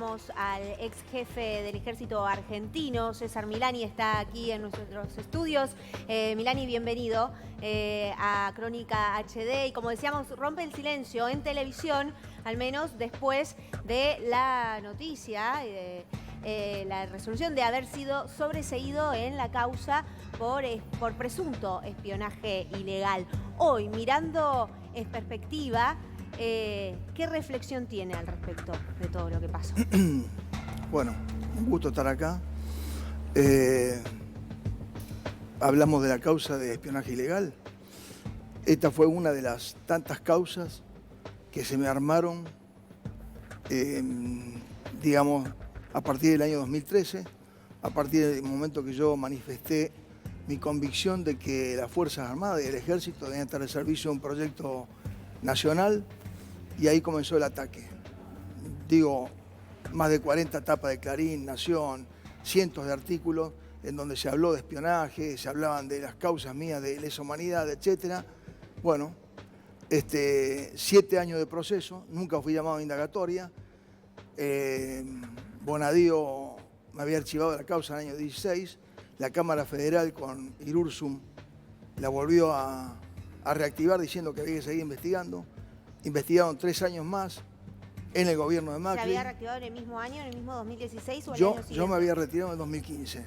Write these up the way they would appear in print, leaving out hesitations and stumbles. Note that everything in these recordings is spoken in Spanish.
Al ex jefe del ejército argentino, César Milani, está aquí en nuestros estudios. Milani, bienvenido a Crónica HD. Y como decíamos, rompe el silencio en televisión, al menos después de la noticia, la resolución de haber sido sobreseído en la causa por presunto espionaje ilegal. Hoy, mirando en perspectiva, ¿qué reflexión tiene al respecto de todo lo que pasó? Bueno, un gusto estar acá. Hablamos de la causa de espionaje ilegal. Esta fue una de las tantas causas que se me armaron, digamos, a partir del año 2013, a partir del momento que yo manifesté mi convicción de que las Fuerzas Armadas y el Ejército debían estar al servicio de un proyecto nacional, y ahí comenzó el ataque. Digo, más de 40 tapas de Clarín, Nación, cientos de artículos en donde se habló de espionaje, se hablaban de las causas mías de lesa humanidad, etc. Bueno, 7 años de proceso, nunca fui llamado a indagatoria. Bonadío me había archivado la causa en el año 16, la Cámara Federal con Irursum la volvió a reactivar diciendo que había que seguir investigando. Investigaron 3 años más en el gobierno de Macri. ¿Se había reactivado en el mismo año, en el mismo 2016 o el año siguiente? Yo me había retirado en 2015.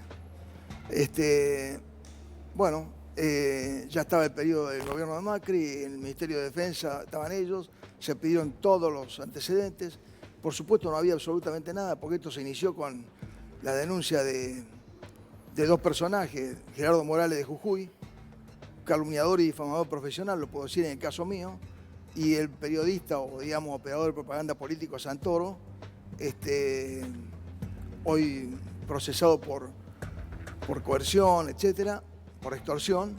Bueno, ya estaba el periodo del gobierno de Macri, en el Ministerio de Defensa estaban ellos, se pidieron todos los antecedentes. Por supuesto no había absolutamente nada, porque esto se inició con la denuncia de 2 personajes, Gerardo Morales de Jujuy, calumniador y difamador profesional, lo puedo decir en el caso mío, y el periodista o, digamos, operador de propaganda político Santoro, hoy procesado por coerción, etcétera, por extorsión.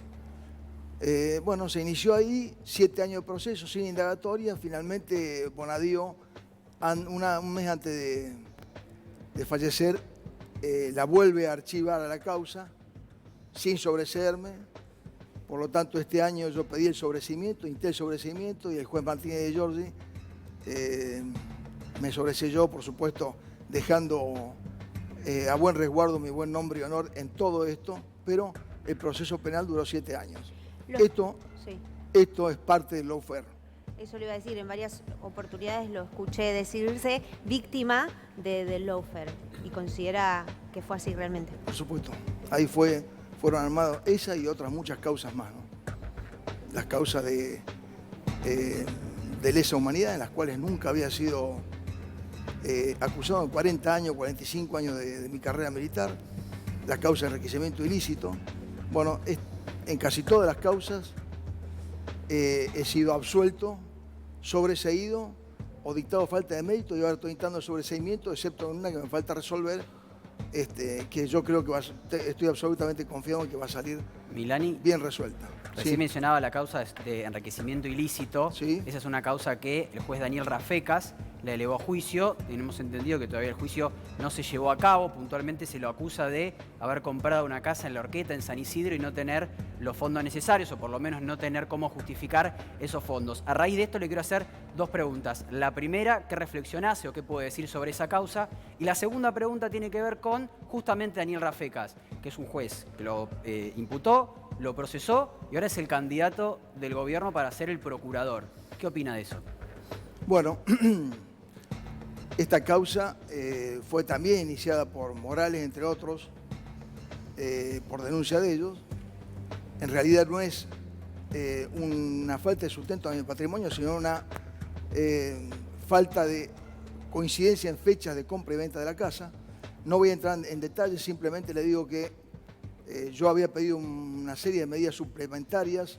Bueno, se inició ahí 7 años de proceso sin indagatoria. Finalmente Bonadío, un mes antes de fallecer, la vuelve a archivar a la causa sin sobreseerme. Por lo tanto, este año yo pedí el sobreseimiento, insté el sobreseimiento, y el juez Martínez de Giorgi me sobreseyó, por supuesto, dejando a buen resguardo mi buen nombre y honor en todo esto, pero el proceso penal duró 7 años. Esto es parte del lawfare. Eso le iba a decir, en varias oportunidades lo escuché decirse víctima del lawfare, y considera que fue así realmente. Por supuesto, ahí fueron armadas esa y otras muchas causas más, ¿no? Las causas de lesa humanidad, en las cuales nunca había sido acusado en 40 años, 45 años de mi carrera militar. La causa de enriquecimiento ilícito. Bueno, en casi todas las causas he sido absuelto, sobreseído o dictado falta de mérito, y ahora estoy dictando sobreseimiento, excepto en una que me falta resolver, que yo creo que estoy absolutamente confiado en que va a salir Milani, bien resuelta. Recién mencionaba la causa de enriquecimiento ilícito. Sí. Esa es una causa que el juez Daniel Rafecas la elevó a juicio. Tenemos entendido que todavía el juicio no se llevó a cabo. Puntualmente se lo acusa de haber comprado una casa en La Horqueta, en San Isidro, y no tener los fondos necesarios, o por lo menos no tener cómo justificar esos fondos. A raíz de esto le quiero hacer 2 preguntas. La primera, ¿qué reflexión hace o qué puede decir sobre esa causa? Y la segunda pregunta tiene que ver con justamente Daniel Rafecas, que es un juez que lo imputó, lo procesó y ahora es el candidato del gobierno para ser el procurador. ¿Qué opina de eso? Bueno, esta causa fue también iniciada por Morales, entre otros, por denuncia de ellos. En realidad no es una falta de sustento a mi patrimonio, sino una falta de coincidencia en fechas de compra y venta de la casa. No voy a entrar en detalles, simplemente le digo que yo había pedido una serie de medidas suplementarias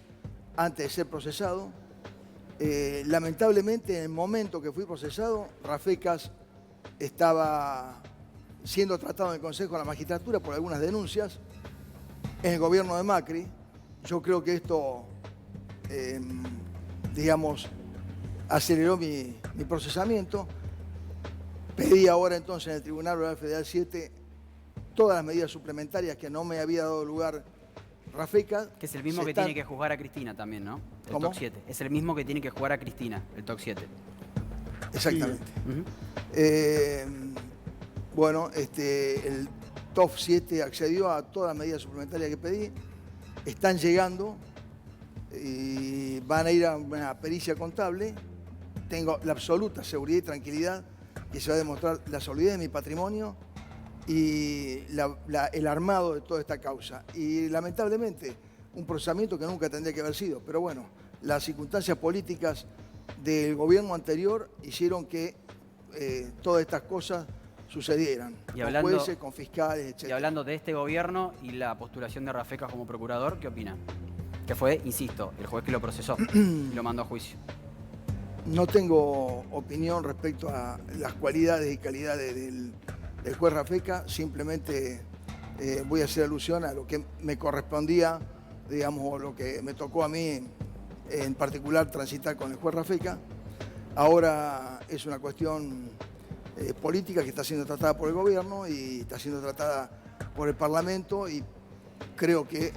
antes de ser procesado. Lamentablemente, en el momento que fui procesado, Rafecas estaba siendo tratado en el Consejo de la Magistratura por algunas denuncias en el gobierno de Macri. Yo creo que esto, digamos, aceleró mi procesamiento. Pedí ahora entonces en el Tribunal Oral Federal 7 todas las medidas suplementarias que no me había dado lugar Rafecas. Que es el mismo que tiene que juzgar a Cristina también, ¿no? El ¿Cómo? TOC 7. Es el mismo que tiene que jugar a Cristina, el TOC 7. Exactamente. Ujú. Bueno, el top 7 accedió a todas las medidas suplementarias que pedí. Están llegando y van a ir a una pericia contable. Tengo la absoluta seguridad y tranquilidad que se va a demostrar la solidez de mi patrimonio y el armado de toda esta causa. Y lamentablemente, un procesamiento que nunca tendría que haber sido. Pero bueno, las circunstancias políticas del gobierno anterior hicieron que todas estas cosas sucedieran. Y Con hablando- jueces, con fiscales, etc. Y hablando de este gobierno y la postulación de Rafecas como procurador, ¿qué opina? Que fue, insisto, el juez que lo procesó y lo mandó a juicio. No tengo opinión respecto a las cualidades y calidades del juez Rafecas, simplemente voy a hacer alusión a lo que me correspondía, digamos, o lo que me tocó a mí en particular transitar con el juez Rafecas. Ahora es una cuestión política que está siendo tratada por el gobierno y está siendo tratada por el Parlamento y creo que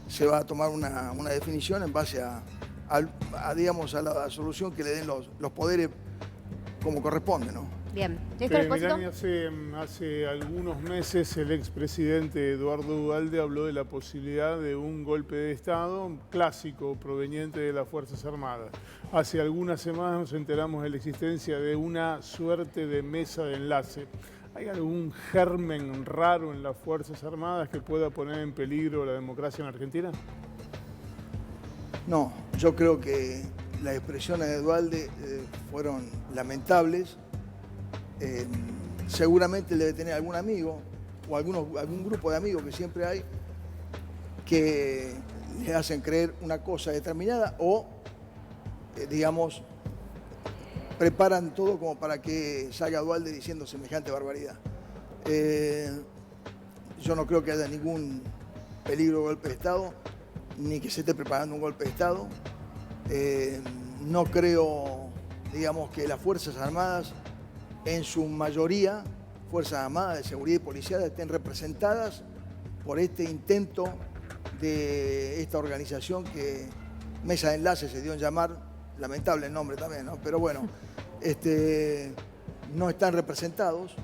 se va a tomar una definición en base digamos, a la solución que le den los poderes como corresponde, ¿no? Bien. Néstor Espósito. Melanie, hace algunos meses el expresidente Eduardo Duhalde habló de la posibilidad de un golpe de Estado clásico proveniente de las Fuerzas Armadas. Hace algunas semanas nos enteramos de la existencia de una suerte de mesa de enlace. ¿Hay algún germen raro en las Fuerzas Armadas que pueda poner en peligro la democracia en Argentina? No, yo creo que las expresiones de Duhalde fueron lamentables. Seguramente debe tener algún amigo o algún grupo de amigos que siempre hay que le hacen creer una cosa determinada o, digamos, preparan todo como para que salga Duhalde diciendo semejante barbaridad. Yo no creo que haya ningún peligro de golpe de Estado, ni que se esté preparando un golpe de Estado. No creo, digamos, que las Fuerzas Armadas, en su mayoría, Fuerzas Armadas de Seguridad y Policial, estén representadas por este intento de esta organización que Mesa de Enlace se dio en llamar, lamentable el nombre también, ¿no? Pero bueno, no están representados,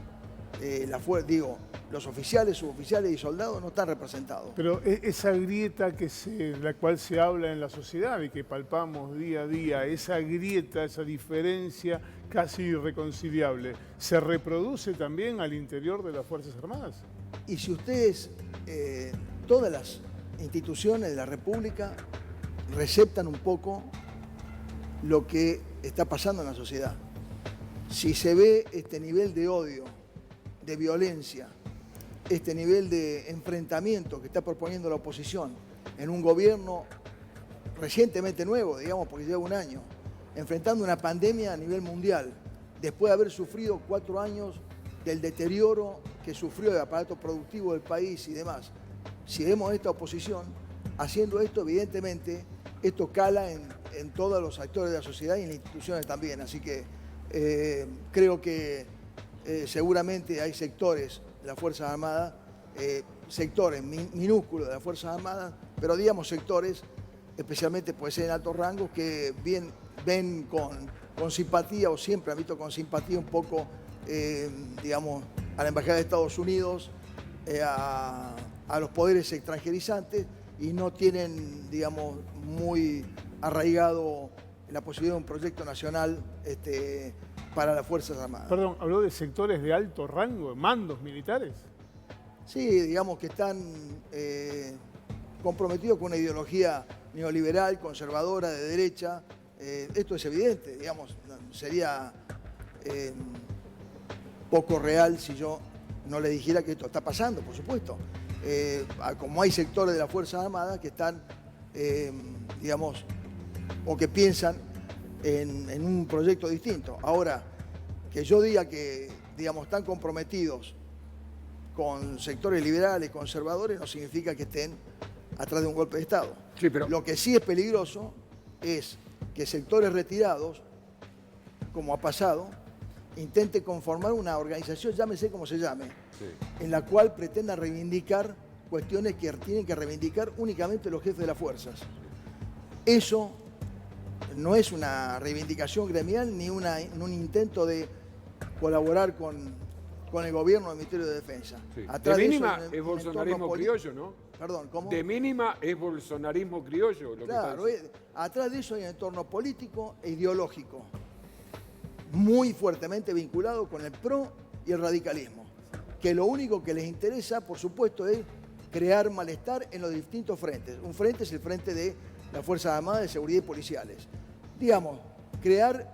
los oficiales, suboficiales y soldados no están representados. Pero esa grieta de la cual se habla en la sociedad y que palpamos día a día, esa grieta, esa diferencia casi irreconciliable, ¿se reproduce también al interior de las Fuerzas Armadas? Y si ustedes, todas las instituciones de la República receptan un poco lo que está pasando en la sociedad. Si se ve este nivel de odio, de violencia, este nivel de enfrentamiento que está proponiendo la oposición en un gobierno recientemente nuevo, digamos, porque lleva un año, enfrentando una pandemia a nivel mundial, después de haber sufrido 4 años del deterioro que sufrió el aparato productivo del país y demás. Si vemos esta oposición haciendo esto, evidentemente, esto cala en todos los actores de la sociedad y en las instituciones también. Así que creo que seguramente hay sectores de las Fuerzas Armadas, sectores minúsculos de las Fuerzas Armadas, pero digamos sectores, especialmente puede ser en altos rangos, que ven con simpatía o siempre han visto con simpatía un poco, digamos, a la Embajada de Estados Unidos, a los poderes extranjerizantes y no tienen, digamos, muy arraigado la posibilidad de un proyecto nacional para las Fuerzas Armadas. Perdón, ¿habló de sectores de alto rango, mandos militares? Sí, digamos que están comprometidos con una ideología neoliberal, conservadora, de derecha. Esto es evidente, digamos, sería poco real si yo no le dijera que esto está pasando, por supuesto. Como hay sectores de las Fuerzas Armadas que están, digamos, o que piensan en un proyecto distinto. Ahora, que yo diga que, digamos, están comprometidos con sectores liberales, conservadores, no significa que estén atrás de un golpe de Estado. Sí, pero... Lo que sí es peligroso es que sectores retirados, como ha pasado, intenten conformar una organización, llámese como se llame, en la cual pretendan reivindicar cuestiones que tienen que reivindicar únicamente los jefes de las fuerzas. Eso no es una reivindicación gremial ni un intento de colaborar con el gobierno del Ministerio de Defensa. Sí. Atrás De eso, mínima en el es bolsonarismo criollo, ¿no? Perdón, ¿cómo? De mínima es bolsonarismo criollo. Lo Claro, que está atrás de eso hay un entorno político e ideológico, muy fuertemente vinculado con el PRO y el radicalismo, que lo único que les interesa, por supuesto, es crear malestar en los distintos frentes. Un frente es el frente de las Fuerzas Armadas de Seguridad y Policiales. Digamos, crear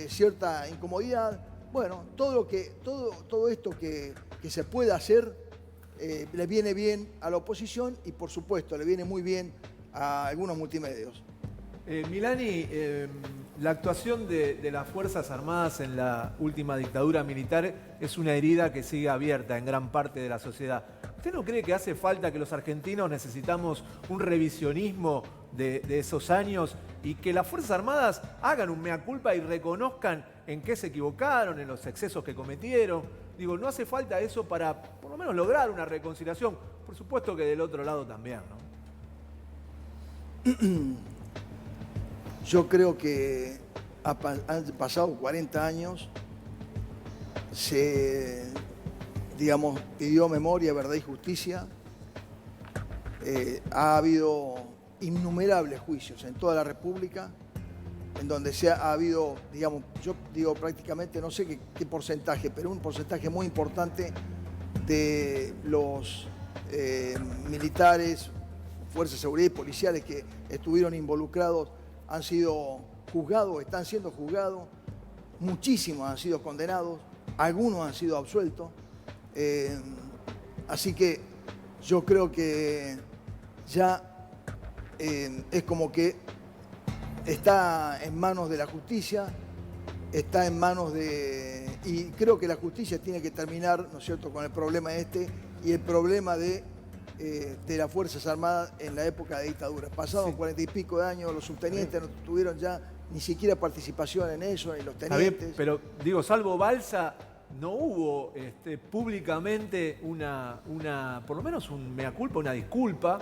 cierta incomodidad. Bueno, todo esto que se pueda hacer le viene bien a la oposición y, por supuesto, le viene muy bien a algunos multimedios. Milani, la actuación de las Fuerzas Armadas en la última dictadura militar es una herida que sigue abierta en gran parte de la sociedad. ¿Usted no cree que hace falta que los argentinos necesitamos un revisionismo de esos años y que las Fuerzas Armadas hagan un mea culpa y reconozcan en qué se equivocaron, en los excesos que cometieron? Digo, ¿no hace falta eso para por lo menos lograr una reconciliación? Por supuesto que del otro lado también, ¿no? Yo creo que han pasado 40 años, se, digamos, pidió memoria, verdad y justicia. Ha habido innumerables juicios en toda la República, en donde ha habido, digamos, yo digo prácticamente, no sé qué porcentaje, pero un porcentaje muy importante de los militares, fuerzas de seguridad y policiales que estuvieron involucrados han sido juzgados, están siendo juzgados, muchísimos han sido condenados, algunos han sido absueltos. Así que yo creo que ya es como que está en manos de la justicia, está en manos de... Y creo que la justicia tiene que terminar, ¿no es cierto?, con el problema y el problema de las Fuerzas Armadas en la época de dictadura. Pasados 40 y pico de años, los subtenientes no tuvieron ya ni siquiera participación en eso, ni los tenientes. Está bien, pero digo, salvo Balsa, no hubo públicamente por lo menos un mea culpa, una disculpa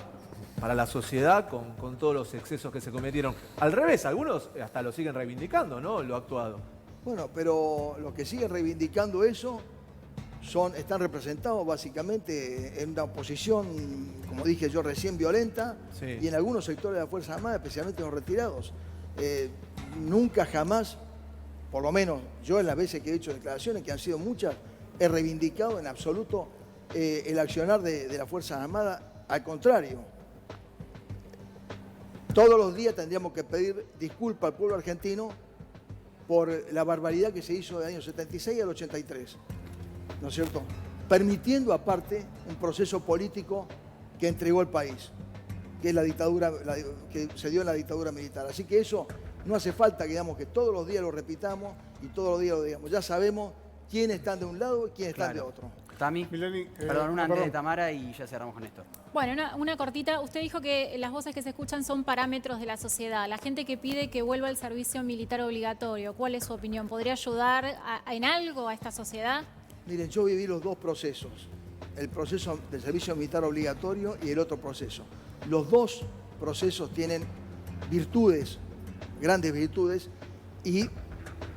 para la sociedad con todos los excesos que se cometieron. Al revés, algunos hasta lo siguen reivindicando, ¿no?, lo actuado. Bueno, pero los que siguen reivindicando eso están representados básicamente en una oposición, como dije yo recién, violenta, Sí. y en algunos sectores de las Fuerzas Armadas, especialmente los retirados. Nunca jamás, por lo menos yo en las veces que he hecho declaraciones, que han sido muchas, he reivindicado en absoluto el accionar de las Fuerzas Armadas. Al contrario, todos los días tendríamos que pedir disculpas al pueblo argentino por la barbaridad que se hizo del año 76 al 83, ¿no es cierto? Permitiendo aparte un proceso político que entregó el país, que es la dictadura, que se dio en la dictadura militar. Así que eso no hace falta que, digamos, que todos los días lo repitamos y todos los días lo digamos. Ya sabemos quiénes están de un lado y quiénes están de otro. Tami, Milani, perdón, una antes de Tamara y ya cerramos con esto. Bueno, una cortita. Usted dijo que las voces que se escuchan son parámetros de la sociedad. La gente que pide que vuelva al servicio militar obligatorio, ¿cuál es su opinión? ¿Podría ayudar en algo a esta sociedad? Miren, yo viví los dos procesos, el proceso del servicio militar obligatorio y el otro proceso. Los dos procesos tienen virtudes, grandes virtudes y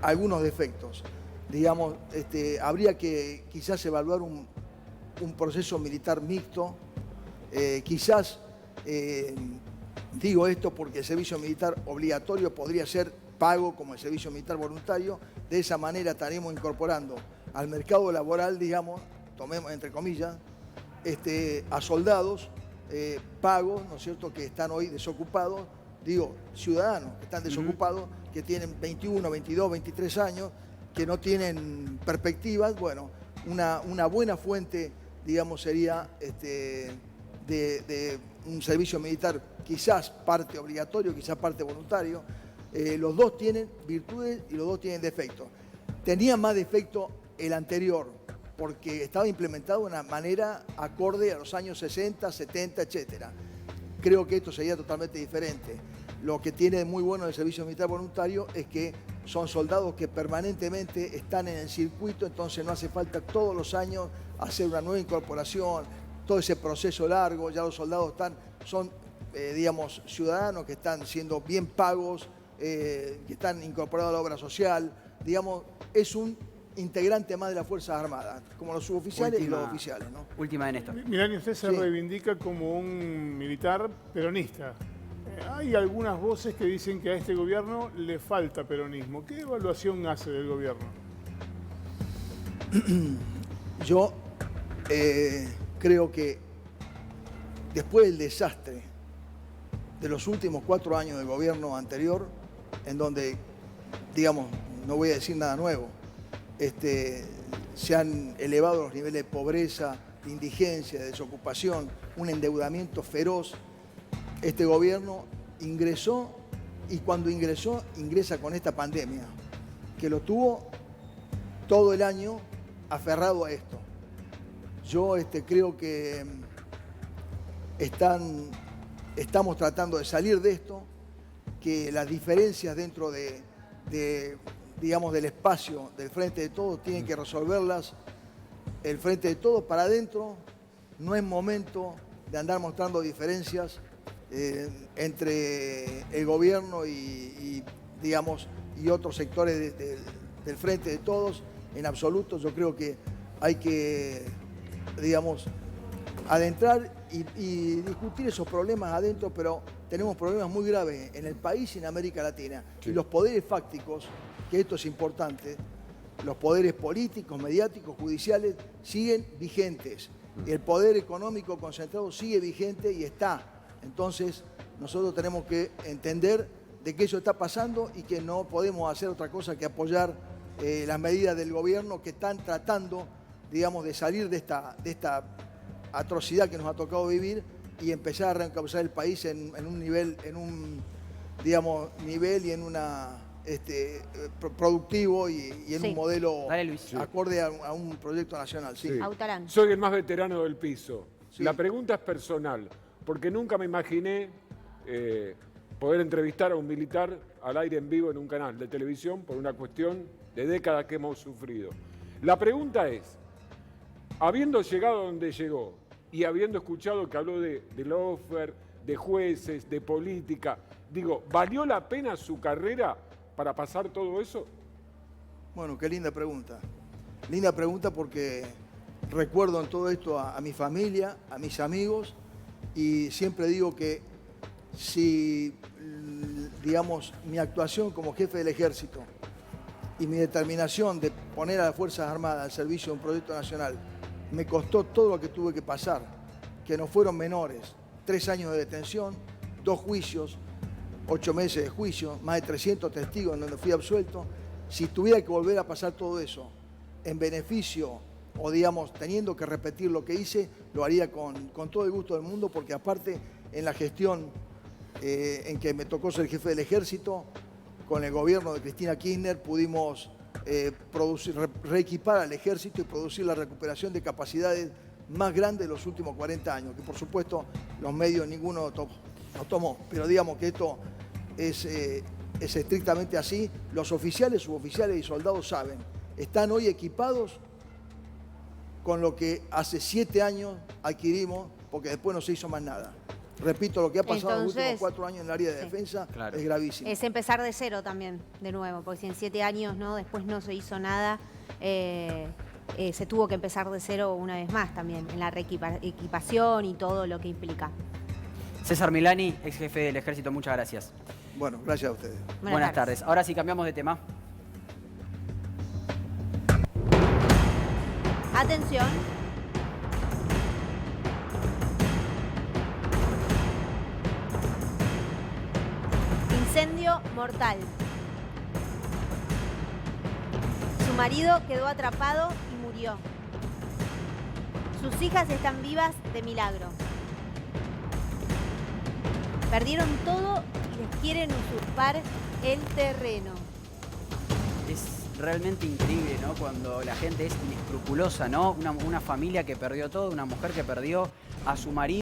algunos defectos. Digamos, habría que quizás evaluar un proceso militar mixto, quizás, digo esto porque el servicio militar obligatorio podría ser pago como el servicio militar voluntario. De esa manera estaremos incorporando al mercado laboral, digamos, tomemos entre comillas, a soldados pagos, ¿no es cierto?, que están hoy desocupados, digo, ciudadanos que están desocupados, que tienen 21, 22, 23 años, que no tienen perspectivas. Bueno, una buena fuente, digamos, sería de un servicio militar, quizás parte obligatorio, quizás parte voluntario. Los dos tienen virtudes y los dos tienen defectos. Tenía más defecto el anterior, porque estaba implementado de una manera acorde a los años 60, 70, etc. Creo que esto sería totalmente diferente. Lo que tiene de muy bueno el servicio militar voluntario es que son soldados que permanentemente están en el circuito, entonces no hace falta todos los años hacer una nueva incorporación, todo ese proceso largo. Ya los soldados son digamos, ciudadanos que están siendo bien pagos, que están incorporados a la obra social. Digamos, es un integrante más de las Fuerzas Armadas, como los suboficiales y los oficiales, ¿no? Última de Néstor. Milani, usted se Sí. reivindica como un militar peronista. Hay algunas voces que dicen que a este gobierno le falta peronismo. ¿Qué evaluación hace del gobierno? Yo creo que después del desastre de los últimos 4 años del gobierno anterior, en donde, digamos, no voy a decir nada nuevo, se han elevado los niveles de pobreza, de indigencia, de desocupación, un endeudamiento feroz. Este gobierno ingresó, y cuando ingresó, ingresa con esta pandemia, que lo tuvo todo el año aferrado a esto. Yo creo que estamos tratando de salir de esto, que las diferencias dentro digamos, del espacio del Frente de Todos tienen que resolverlas el Frente de Todos para adentro. No es momento de andar mostrando diferencias entre el gobierno digamos, y otros sectores del Frente de Todos. En absoluto, yo creo que hay que, digamos, adentrar y discutir esos problemas adentro, pero tenemos problemas muy graves en el país y en América Latina. Sí. Y los poderes fácticos, que esto es importante, los poderes políticos, mediáticos, judiciales, siguen vigentes. Y el poder económico concentrado sigue vigente y está. Entonces, nosotros tenemos que entender de que eso está pasando y que no podemos hacer otra cosa que apoyar las medidas del gobierno que están tratando, digamos, de salir de esta atrocidad que nos ha tocado vivir y empezar a reencauzar el país en un nivel, digamos, y en una productivo y en Sí. un modelo Dale, Luis. acorde a un proyecto nacional. Sí. Sí. Autarán. Soy el más veterano del piso. Sí. La pregunta es personal, porque nunca me imaginé poder entrevistar a un militar al aire en vivo en un canal de televisión por una cuestión de décadas que hemos sufrido. La pregunta es, habiendo llegado donde llegó y habiendo escuchado que habló de lawfare, de jueces, de política, digo, ¿valió la pena su carrera para pasar todo eso? Bueno, qué linda pregunta. Linda pregunta porque recuerdo en todo esto a mi familia, a mis amigos, y siempre digo que si, digamos, mi actuación como jefe del ejército y mi determinación de poner a las Fuerzas Armadas al servicio de un proyecto nacional me costó todo lo que tuve que pasar, que no fueron menores, 3 años de detención, 2 juicios, 8 meses de juicio, más de 300 testigos en donde fui absuelto. Si tuviera que volver a pasar todo eso en beneficio o, digamos, teniendo que repetir lo que hice, lo haría con todo el gusto del mundo, porque aparte en la gestión en que me tocó ser jefe del ejército, con el gobierno de Cristina Kirchner pudimos reequipar al ejército y producir la recuperación de capacidades más grandes de los últimos 40 años, que por supuesto los medios ninguno no tomó, pero digamos que esto es estrictamente así. Los oficiales, suboficiales y soldados saben, están hoy equipados con lo que hace 7 años adquirimos, porque después no se hizo más nada. Repito, lo que ha pasado en los últimos 4 años en el área de defensa Claro. es gravísimo. Es empezar de cero también, de nuevo, porque si en 7 años después no se hizo nada, se tuvo que empezar de cero una vez más también, en la reequipación y todo lo que implica. César Milani, ex jefe del ejército, muchas gracias. Bueno, gracias a ustedes. Buenas tardes. Ahora sí, cambiamos de tema. Atención. Incendio mortal. Su marido quedó atrapado y murió. Sus hijas están vivas de milagro. Perdieron todo y les quieren usurpar el terreno. Es realmente increíble, ¿no? Cuando la gente es inescrupulosa, ¿no? Una familia que perdió todo, una mujer que perdió a su marido.